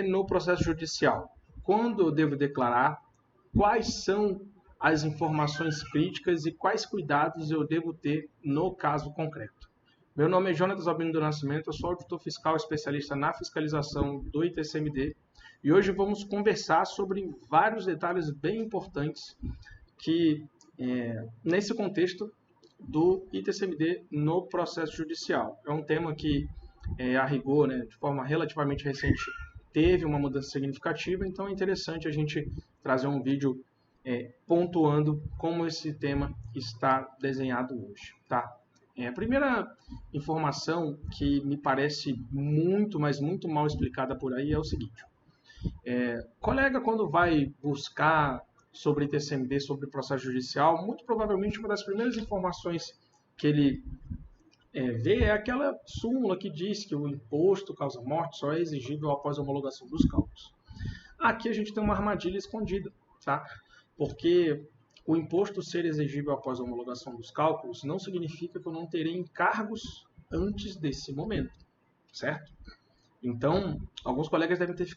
no processo judicial. Quando eu devo declarar, quais são as informações críticas e quais cuidados eu devo ter no caso concreto. Meu nome é Jonatas Albino do Nascimento, eu sou auditor fiscal especialista na fiscalização do ITCMD e hoje vamos conversar sobre vários detalhes bem importantes que, nesse contexto do ITCMD no processo judicial. É um tema que, a rigor, de forma relativamente recente, teve uma mudança significativa, então é interessante a gente trazer um vídeo pontuando como esse tema está desenhado hoje. Tá? A primeira informação que me parece muito, mas muito mal explicada por aí é o seguinte. Colega, quando vai buscar sobre ITCMD, sobre processo judicial, muito provavelmente uma das primeiras informações que ele vê é aquela súmula que diz que o imposto causa morte só é exigível após a homologação dos cálculos. Aqui a gente tem uma armadilha escondida, tá? Porque o imposto ser exigível após a homologação dos cálculos não significa que eu não terei encargos antes desse momento, certo? Então, alguns colegas devem ter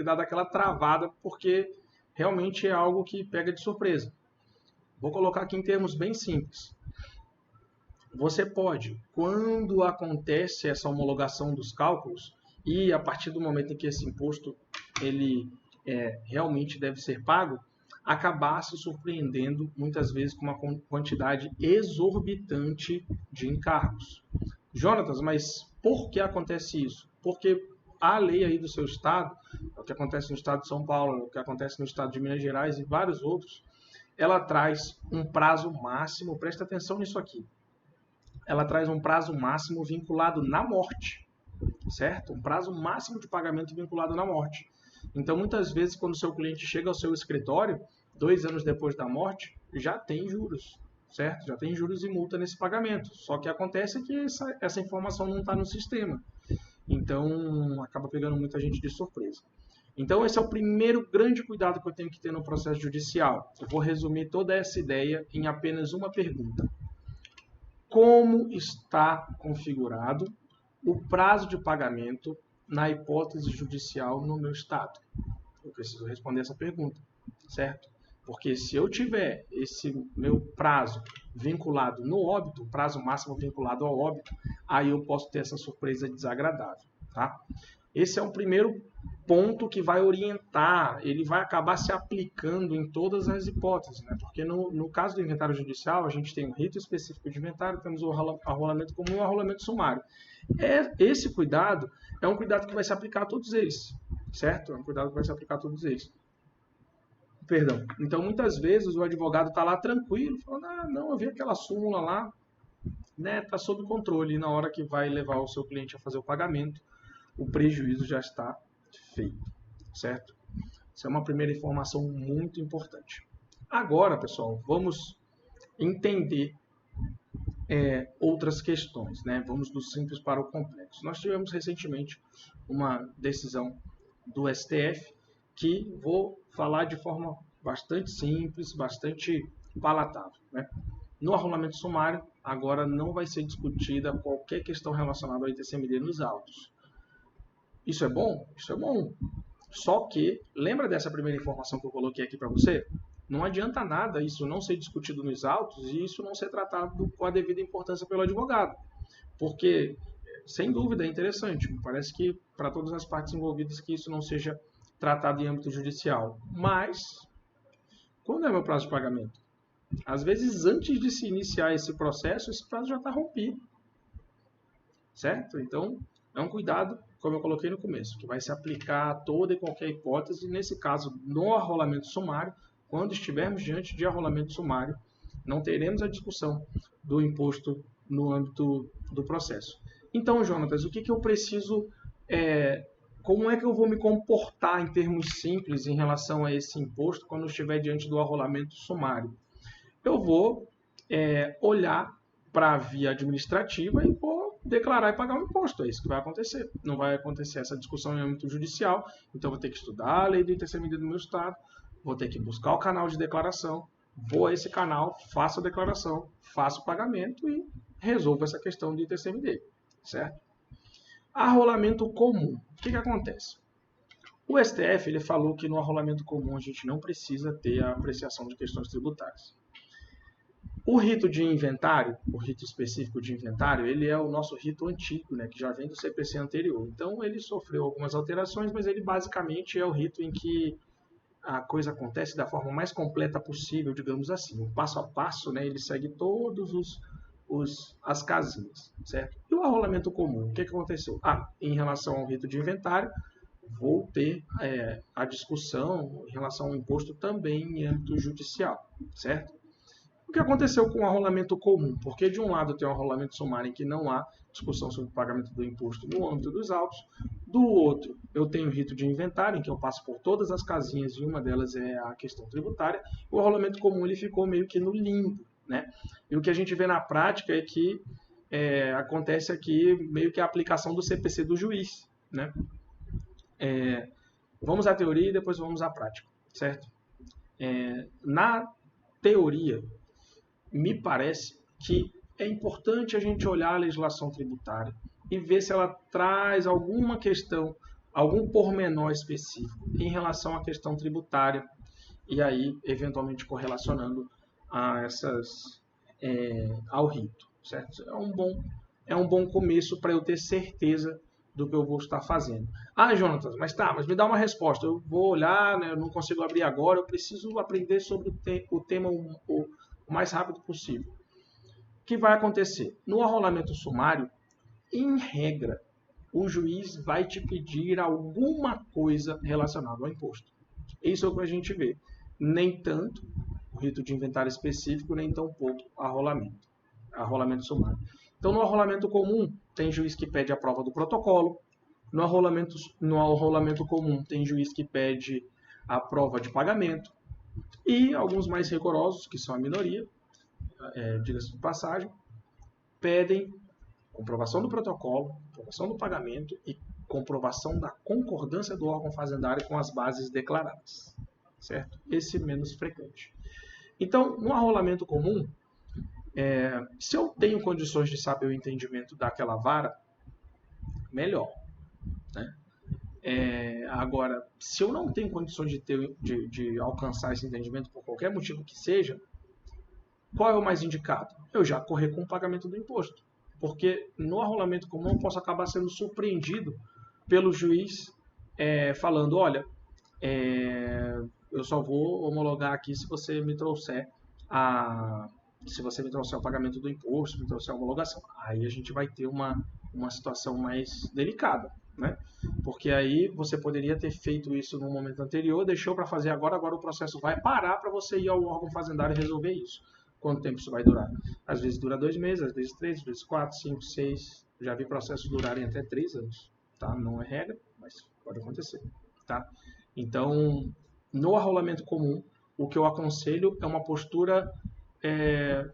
dado aquela travada, porque realmente é algo que pega de surpresa. Vou colocar aqui em termos bem simples. Você pode, quando acontece essa homologação dos cálculos, e a partir do momento em que esse imposto ele realmente deve ser pago, acabar se surpreendendo muitas vezes com uma quantidade exorbitante de encargos. Jonatas, mas por que acontece isso? Porque a lei aí do seu estado, o que acontece no estado de São Paulo, o que acontece no estado de Minas Gerais e vários outros, ela traz um prazo máximo, presta atenção nisso aqui, ela traz um prazo máximo vinculado na morte, certo? Um prazo máximo de pagamento vinculado na morte. Então, muitas vezes, quando o seu cliente chega ao seu escritório, 2 anos depois da morte, já tem juros, certo? Já tem juros e multa nesse pagamento. Só que acontece que essa informação não está no sistema. Então, acaba pegando muita gente de surpresa. Então, esse é o primeiro grande cuidado que eu tenho que ter no processo judicial. Eu vou resumir toda essa ideia em apenas uma pergunta. Como está configurado o prazo de pagamento na hipótese judicial no meu estado? Eu preciso responder essa pergunta, certo? Porque se eu tiver esse meu prazo vinculado no óbito, prazo máximo vinculado ao óbito, aí eu posso ter essa surpresa desagradável, tá? Esse é o primeiro ponto que vai orientar, ele vai acabar se aplicando em todas as hipóteses, né? Porque no caso do inventário judicial, a gente tem um rito específico de inventário, temos o arrolamento comum e o arrolamento sumário. Esse cuidado é um cuidado que vai se aplicar a todos eles, certo? É um cuidado que vai se aplicar a todos eles. Perdão. Então, muitas vezes o advogado está lá tranquilo, falando, não, eu vi aquela súmula lá, está sob controle, e na hora que vai levar o seu cliente a fazer o pagamento, o prejuízo já está feito, certo? Essa é uma primeira informação muito importante. Agora, pessoal, vamos entender outras questões, né? Vamos do simples para o complexo. Nós tivemos recentemente uma decisão do STF que vou falar de forma bastante simples, bastante palatável, né? No arrolamento sumário, agora não vai ser discutida qualquer questão relacionada ao ITCMD nos autos. Isso é bom? Isso é bom. Só que, lembra dessa primeira informação que eu coloquei aqui para você? Não adianta nada isso não ser discutido nos autos e isso não ser tratado com a devida importância pelo advogado. Porque, sem dúvida, é interessante. Parece que, para todas as partes envolvidas, que isso não seja tratado em âmbito judicial. Mas, quando é meu prazo de pagamento? Às vezes, antes de se iniciar esse processo, esse prazo já está rompido. Certo? Então, é um cuidado, como eu coloquei no começo, que vai se aplicar a toda e qualquer hipótese, nesse caso, no arrolamento sumário. Quando estivermos diante de arrolamento sumário, não teremos a discussão do imposto no âmbito do processo. Então, Jonatas, o que eu preciso, como é que eu vou me comportar em termos simples em relação a esse imposto quando eu estiver diante do arrolamento sumário? Eu vou olhar para a via administrativa e vou declarar e pagar o imposto. É isso que vai acontecer. Não vai acontecer essa discussão em âmbito judicial, então vou ter que estudar a lei do ITCMD do meu estado, vou ter que buscar o canal de declaração, vou a esse canal, faço a declaração, faço o pagamento e resolvo essa questão do ITCMD, certo? Arrolamento comum. O que acontece? O STF ele falou que no arrolamento comum a gente não precisa ter a apreciação de questões tributárias. O rito de inventário, o rito específico de inventário, ele é o nosso rito antigo, né, que já vem do CPC anterior. Então ele sofreu algumas alterações, mas ele basicamente é o rito em que a coisa acontece da forma mais completa possível, digamos assim. O passo a passo, né, ele segue todos as casinhas, certo? E o arrolamento comum, o que aconteceu? Em relação ao rito de inventário, vou ter a discussão em relação ao imposto também em âmbito judicial, certo? O que aconteceu com o arrolamento comum? Porque de um lado tem o arrolamento sumário em que não há discussão sobre o pagamento do imposto no âmbito dos autos, do outro eu tenho o rito de inventário, em que eu passo por todas as casinhas e uma delas é a questão tributária. O arrolamento comum ele ficou meio que no limbo, né? E o que a gente vê na prática é que acontece aqui meio que a aplicação do CPC do juiz, né? Vamos à teoria e depois vamos à prática, certo? Na teoria, me parece que é importante a gente olhar a legislação tributária e ver se ela traz alguma questão, algum pormenor específico em relação à questão tributária e aí, eventualmente, correlacionando ao rito, certo? É um bom começo para eu ter certeza do que eu vou estar fazendo. Jonatas, mas me dá uma resposta. Eu vou olhar, né, eu não consigo abrir agora, eu preciso aprender sobre o tema o mais rápido possível. O que vai acontecer? No arrolamento sumário, em regra, o juiz vai te pedir alguma coisa relacionada ao imposto. Isso é o que a gente vê. Nem tanto o rito de inventário específico, nem tão pouco arrolamento sumário. Então, no arrolamento comum, tem juiz que pede a prova do protocolo. No arrolamento comum, tem juiz que pede a prova de pagamento. E alguns mais rigorosos, que são a minoria, diga-se de passagem, pedem comprovação do protocolo, comprovação do pagamento e comprovação da concordância do órgão fazendário com as bases declaradas, certo? Esse menos frequente. Então, no arrolamento comum, se eu tenho condições de saber o entendimento daquela vara, melhor, né? Agora, se eu não tenho condições de alcançar esse entendimento por qualquer motivo que seja, qual é o mais indicado? Eu já correr com o pagamento do imposto. Porque no arrolamento comum eu posso acabar sendo surpreendido pelo juiz falando, olha, eu só vou homologar aqui se você me trouxer o pagamento do imposto, me trouxer a homologação. Aí a gente vai ter uma situação mais delicada, né? Porque aí você poderia ter feito isso no momento anterior, deixou para fazer agora o processo vai parar para você ir ao órgão fazendário e resolver isso. Quanto tempo isso vai durar? Às vezes dura 2 meses, às vezes 3, às vezes 4, 5, 6. Já vi processos durarem até 3 anos. Tá? Não é regra, mas pode acontecer. Tá? Então, no arrolamento comum, o que eu aconselho é uma postura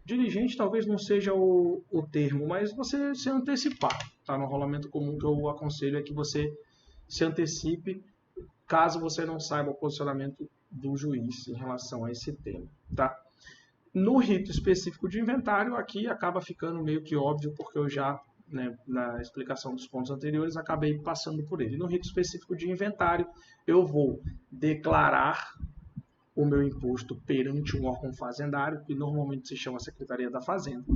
diligente, talvez não seja o termo, mas você se antecipar. Tá? No arrolamento comum, o que eu aconselho é que você se antecipe caso você não saiba o posicionamento do juiz em relação a esse tema. Tá? No rito específico de inventário, aqui acaba ficando meio que óbvio, porque eu já, na explicação dos pontos anteriores, acabei passando por ele. No rito específico de inventário, eu vou declarar o meu imposto perante um órgão fazendário, que normalmente se chama Secretaria da Fazenda.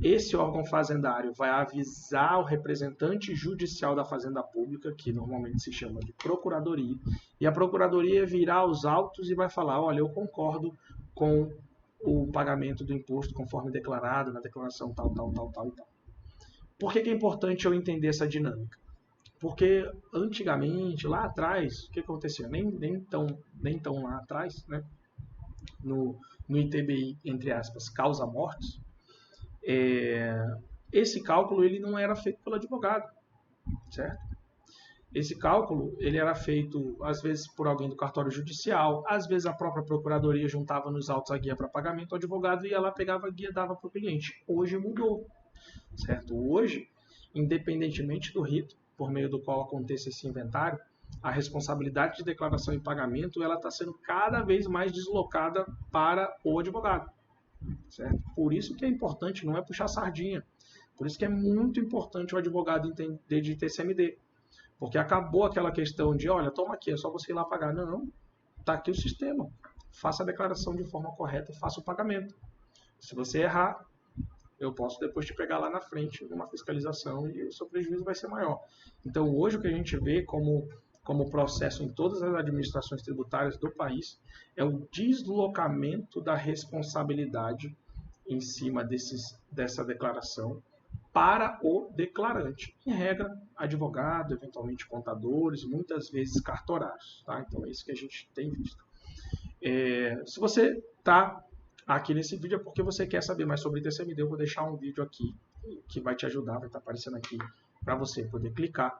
Esse órgão fazendário vai avisar o representante judicial da Fazenda Pública, que normalmente se chama de Procuradoria, e a Procuradoria virá os autos e vai falar, olha, eu concordo com o pagamento do imposto conforme declarado na declaração tal. Por que é importante eu entender essa dinâmica? Porque antigamente, lá atrás, o que acontecia? Nem tão lá atrás, né? No ITBI, entre aspas, causa mortes, esse cálculo ele não era feito pelo advogado, certo? Esse cálculo ele era feito, às vezes, por alguém do cartório judicial, às vezes a própria procuradoria juntava nos autos a guia para pagamento, o advogado ia lá, pegava a guia e dava para o cliente. Hoje mudou, certo? Hoje, independentemente do rito por meio do qual aconteça esse inventário, a responsabilidade de declaração e pagamento ela está sendo cada vez mais deslocada para o advogado, certo? Por isso que é importante, não é puxar sardinha, Por isso que é muito importante o advogado entender de TCMD. Porque acabou aquela questão de, olha, toma aqui, é só você ir lá pagar. Não, está aqui o sistema. Faça a declaração de forma correta e faça o pagamento. Se você errar, eu posso depois te pegar lá na frente numa fiscalização e o seu prejuízo vai ser maior. Então, hoje o que a gente vê como processo em todas as administrações tributárias do país é o deslocamento da responsabilidade em cima dessa declaração para o declarante. Em regra, advogado, eventualmente contadores, muitas vezes cartorários. Tá? Então, é isso que a gente tem visto. Se você está aqui nesse vídeo é porque você quer saber mais sobre TCMD, eu vou deixar um vídeo aqui que vai te ajudar, vai estar aparecendo aqui para você poder clicar.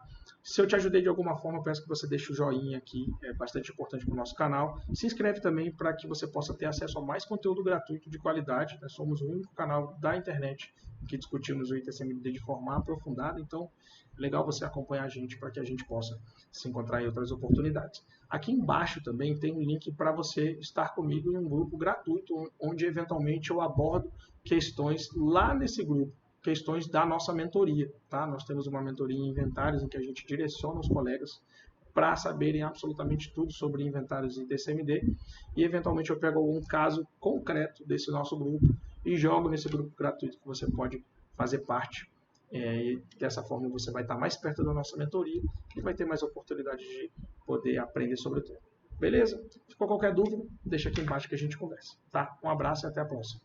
Se eu te ajudei de alguma forma, eu peço que você deixe o joinha aqui, é bastante importante para o nosso canal. Se inscreve também para que você possa ter acesso a mais conteúdo gratuito de qualidade. Nós somos o único canal da internet que discutimos o TCMD de forma aprofundada, então é legal você acompanhar a gente para que a gente possa se encontrar em outras oportunidades. Aqui embaixo também tem um link para você estar comigo em um grupo gratuito, onde eventualmente eu abordo questões lá nesse grupo, questões da nossa mentoria. Tá? Nós temos uma mentoria em inventários em que a gente direciona os colegas para saberem absolutamente tudo sobre inventários e TCMD, e eventualmente eu pego algum caso concreto desse nosso grupo e jogo nesse grupo gratuito que você pode fazer parte. E dessa forma você vai estar mais perto da nossa mentoria e vai ter mais oportunidade de poder aprender sobre o tema. Beleza? Se for qualquer dúvida, deixa aqui embaixo que a gente conversa. Tá? Um abraço e até a próxima.